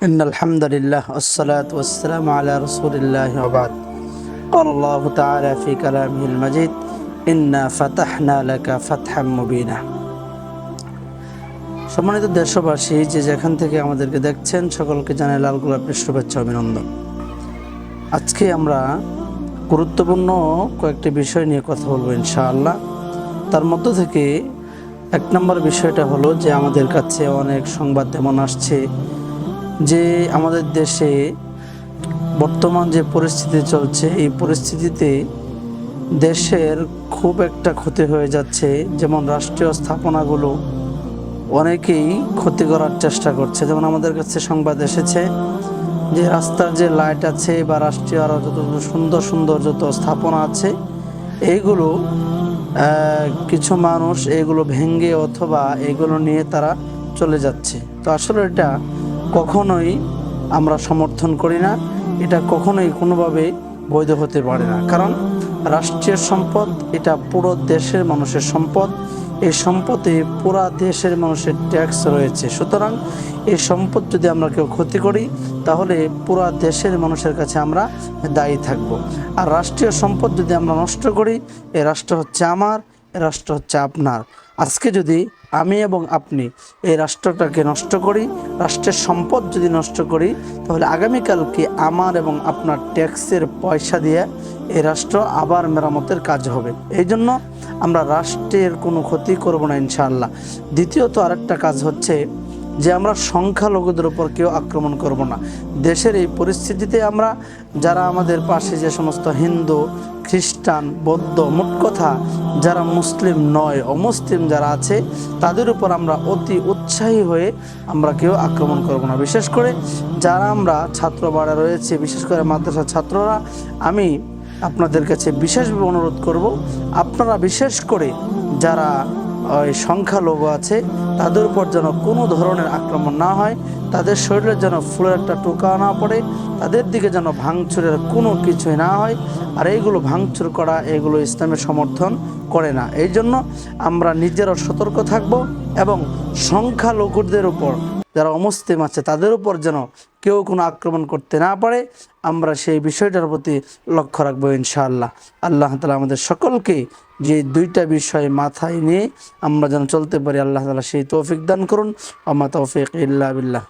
إن الحمد لله والصلاة والسلام على رسول الله وبعد. قال الله تعالى في كلامه المجيد إنا فتحنا لك فتحا مبينا. সম্মানিত দেশবাসী, যে যেখান থেকে আমাদেরকে দেখছেন সকলকে জানাই লাল গোলাপের শুভেচ্ছা অভিনন্দন। আজকে আমরা গুরুত্বপূর্ণ কয়েকটি বিষয় নিয়ে কথা বলবো ইনশাআল্লাহ। তার মধ্য থেকে এক নম্বর বিষয়টা হলো যে আমাদের কাছে অনেক সংবাদ তেমন আসছে যে আমাদের দেশে বর্তমান যে পরিস্থিতি চলছে, এই পরিস্থিতিতে দেশের খুব একটা ক্ষতি হয়ে যাচ্ছে। যেমন রাষ্ট্রীয় স্থাপনাগুলো অনেকেই ক্ষতি করার চেষ্টা করছে। যেমন আমাদের কাছে সংবাদ এসেছে যে রাস্তার যে লাইট আছে বা রাষ্ট্রীয় আরও যত সুন্দর সুন্দর যত স্থাপনা আছে, এইগুলো কিছু মানুষ এগুলো ভেঙে অথবা এগুলো নিয়ে তারা চলে যাচ্ছে। তো আসলে এটা কখনোই আমরা সমর্থন করি না, এটা কখনোই কোনোভাবে বৈধ হতে পারে না। কারণ রাষ্ট্রীয় সম্পদ এটা পুরো দেশের মানুষের সম্পদ, এই সম্পদে পুরা দেশের মানুষের ট্যাক্স রয়েছে। সুতরাং এই সম্পদ যদি আমরা কেউ ক্ষতি করি তাহলে পুরা দেশের মানুষের কাছে আমরা দায়ী থাকব। আর রাষ্ট্রীয় সম্পদ যদি আমরা নষ্ট করি, এই রাষ্ট্র হচ্ছে আমার, এই রাষ্ট্র হচ্ছে আপনার। আজকে যদি আমি এবং আপনি এই রাষ্ট্রটাকে নষ্ট করি, রাষ্ট্রের সম্পদ যদি নষ্ট করি, তাহলে আগামীকালকে আমার এবং আপনার ট্যাক্সের পয়সা দিয়ে এই রাষ্ট্র আবার মেরামতের কাজ হবে। এই জন্য আমরা রাষ্ট্রের কোনো ক্ষতি করব না ইনশাআল্লাহ। দ্বিতীয়ত আরেকটা কাজ হচ্ছে যে আমরা সংখ্যালঘুদের উপর কেউ আক্রমণ করব না। দেশের এই পরিস্থিতিতে আমরা যারা আমাদের পাশে যে সমস্ত হিন্দু, খ্রিস্টান, বৌদ্ধ, মোট কথা যারা মুসলিম নয়, অমুসলিম যারা আছে, তাদের উপর আমরা অতি উৎসাহী হয়ে আমরা কেউ আক্রমণ করব না। বিশেষ করে যারা আমরা ছাত্রবাড়া রয়েছে, বিশেষ করে মাদ্রাসার ছাত্ররা, আমি আপনাদের কাছে বিশেষভাবে অনুরোধ করব, আপনারা বিশেষ করে যারা ওই সংখ্যালঘু আছে তাদের উপর যেন কোনো ধরনের আক্রমণ না হয়, তাদের শরীরে যেন ফুলের একটা টোকা না পড়ে, তাদের দিকে যেন ভাঙচুরের কোনো কিছুই না হয়। আর এইগুলো ভাঙচুর করা, এগুলো ইসলামের সমর্থন করে না। এই জন্য আমরা নিজেরাও সতর্ক থাকব এবং সংখ্যালঘুদের উপর যারা অমুসলিম আছে তাদের উপর যেন কেউ কোনো আক্রমণ করতে না পারে, আমরা সেই বিষয়টার প্রতি লক্ষ্য রাখবো ইনশাআল্লাহ। আল্লাহ তাআলা আমাদের সকলকে যে দুইটা বিষয় মাথায় নিয়ে আমরা যেন চলতে পারি, আল্লাহ তাআলা সেই তৌফিক দান করুন। আমা তৌফিক ইল্লা বিল্লাহ।